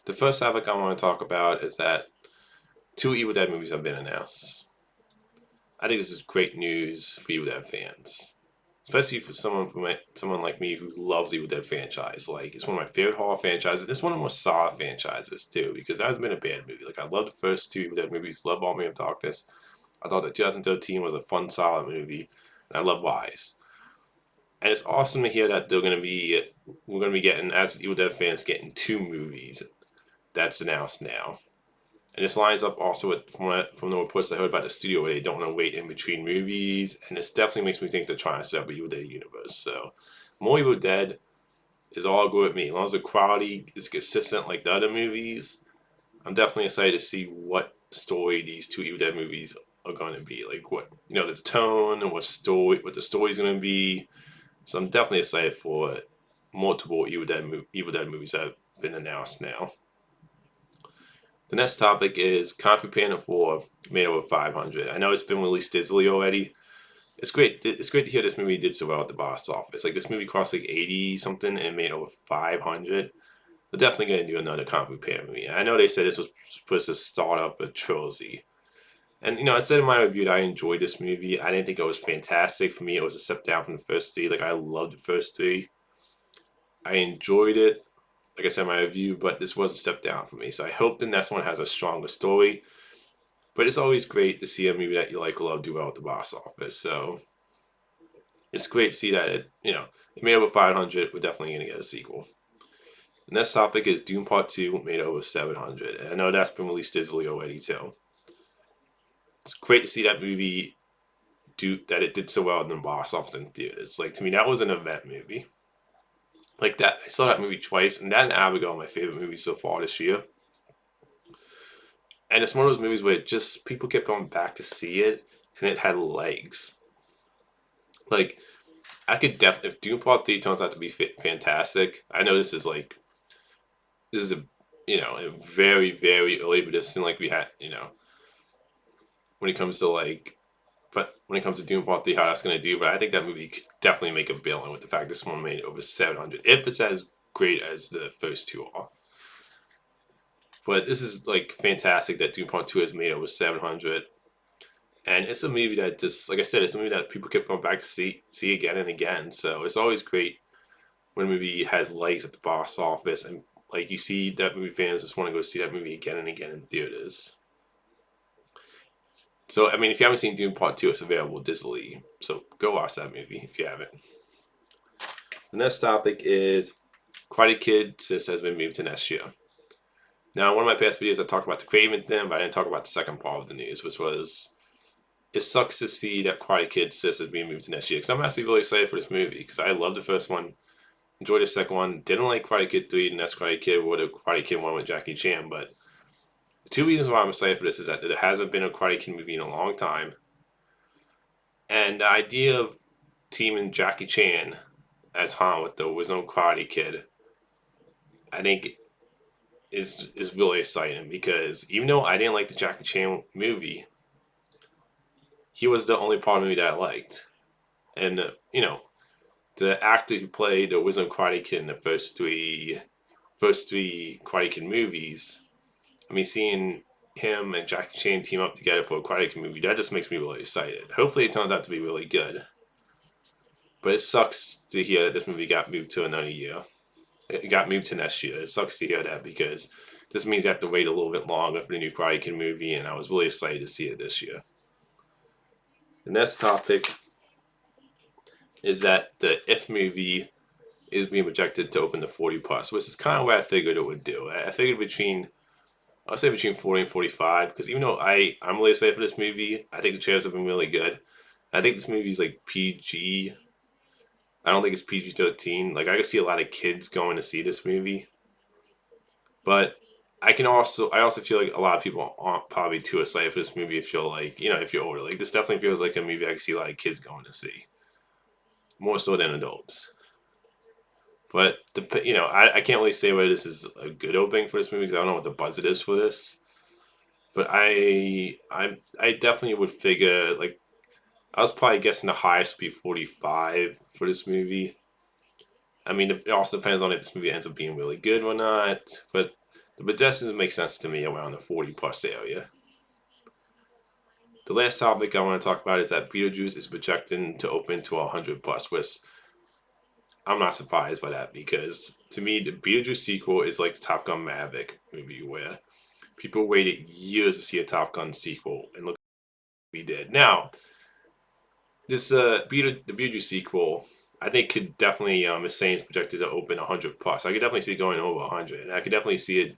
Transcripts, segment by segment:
The first topic I want to talk about is that two Evil Dead movies have been announced. I think this is great news for Evil Dead fans, especially for someone like me who loves the Evil Dead franchise. Like it's one of my favorite horror franchises. It's one of the more solid franchises too because that hasn't been a bad movie. Like I love the first two Evil Dead movies. Love Army of Darkness. I thought that 2013 was a fun, solid movie, and I love Wise. And it's awesome to hear that we're gonna be getting as Evil Dead fans getting two movies that's announced now. And this lines up also with from the reports I heard about the studio where they don't want to wait in between movies, and this definitely makes me think they're trying to set up a Evil Dead universe. So, more Evil Dead is all good with me as long as the quality is consistent like the other movies. I'm definitely excited to see what story these two Evil Dead movies are going to be. Like what the tone and what the story's going to be. So I'm definitely excited for multiple Evil Dead movies that have been announced now. The next topic is Kung Fu Panda 4 made over 500. I know it's been released digitally already. It's great. It's great to hear this movie did so well at the box office. Like this movie cost like 80 something and it made over 500. They're definitely gonna do another Kung Fu Panda movie. I know they said this was supposed to start up a trilogy. And I said in my review that I enjoyed this movie. I didn't think it was fantastic. For me, it was a step down from the first three. Like I loved the first three. I enjoyed it, like I said in my review, but this was a step down for me. So I hope the next one has a stronger story. But it's always great to see a movie that you like or love do well at the box office. So it's great to see that it made over 500. We're definitely going to get a sequel. The next topic is Dune Part 2 made over 700. And I know that's been released digitally already too. It's great to see that movie do that it did so well in the box office in theaters. Like to me, that was an event movie. Like that, I saw that movie twice, and that and Abigail are my favorite movies so far this year. And it's one of those movies where just people kept going back to see it, and it had legs. Like I could definitely if Dune Part 3 turns out to be fantastic. I know this is a very very early, but it seemed like we had when it comes to when it comes to Dune Part 3 how that's gonna do. But I think that movie could definitely make a billion with the fact this one made over 700 if it's as great as the first two are. But this is like fantastic that Dune Part 2 has made over 700. And it's a movie that just, like I said, it's a movie that people kept going back to see again and again. So it's always great when a movie has legs at the box office and like you see that movie fans just want to go see that movie again and again in theaters. So I mean, if you haven't seen Dune Part 2, it's available digitally. So go watch that movie if you haven't. The next topic is Karate Kid Sis has been moved to next year. Now, in one of my past videos, I talked about the Craven thing, but I didn't talk about the second part of the news, which was it sucks to see that Karate Kid Sis is being moved to next year. Because I'm actually really excited for this movie because I love the first one, enjoyed the second one, didn't like Karate Kid 3, the next Karate Kid, or the Karate Kid 1 with Jackie Chan. But the two reasons why I'm excited for this is that there hasn't been a Karate Kid movie in a long time. And the idea of teaming Jackie Chan as Han with the original Karate Kid, I think is really exciting because even though I didn't like the Jackie Chan movie, he was the only part of the movie that I liked. And the actor who played the Wisdom Karate Kid in the first three Karate Kid movies. I mean, seeing him and Jackie Chan team up together for a Karate Kid movie, that just makes me really excited. Hopefully, it turns out to be really good. But it sucks to hear that this movie got moved to another year. It got moved to next year. It sucks to hear that because this means I have to wait a little bit longer for the new Karate Kid movie, and I was really excited to see it this year. The next topic is that the If movie is being projected to open to 40 plus, which is kind of what I figured it would do. I figured I'll say between 40 and 45, because even though I'm really excited for this movie, I think the trailers have been really good. I think this movie is like PG. I don't think it's PG-13. Like I can see a lot of kids going to see this movie, but I also feel like a lot of people aren't probably too excited for this movie if you're like if you're older. Like this definitely feels like a movie I can see a lot of kids going to see, more so than adults. But I can't really say whether this is a good opening for this movie because I don't know what the budget is for this. But I definitely would figure like I was probably guessing the highest would be 45 for this movie. I mean, it also depends on if this movie ends up being really good or not. But The projections make sense to me around the 40 plus area. The last topic I want to talk about is that Beetlejuice is projected to open to 100 plus, which I'm not surprised by that because to me, the Beetlejuice sequel is like the Top Gun Maverick movie where people waited years to see a Top Gun sequel, and look what we did. Now, this the Beetlejuice sequel, I think could definitely is saying it's projected to open 100 plus. I could definitely see it going over 100, and I could definitely see it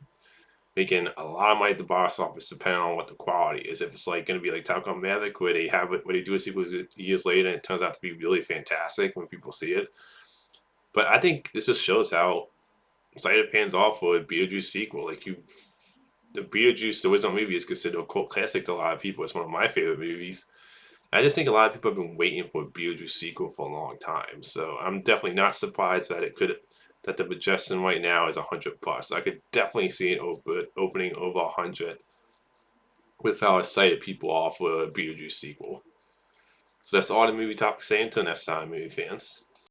making a lot of money at the box office, depending on what the quality is. If it's like going to be like Top Gun Maverick, where they have it, where they do a sequel years later, and it turns out to be really fantastic when people see it. But I think this just shows how excited fans are for a Beetlejuice sequel. The Beetlejuice, the original movie, is considered a cult classic to a lot of people. It's one of my favorite movies. I just think a lot of people have been waiting for a Beetlejuice sequel for a long time. So I'm definitely not surprised that the projection right now is 100 plus. I could definitely see it opening over 100 with how excited people are for a Beetlejuice sequel. So that's all the movie topics saying. Until next time, movie fans.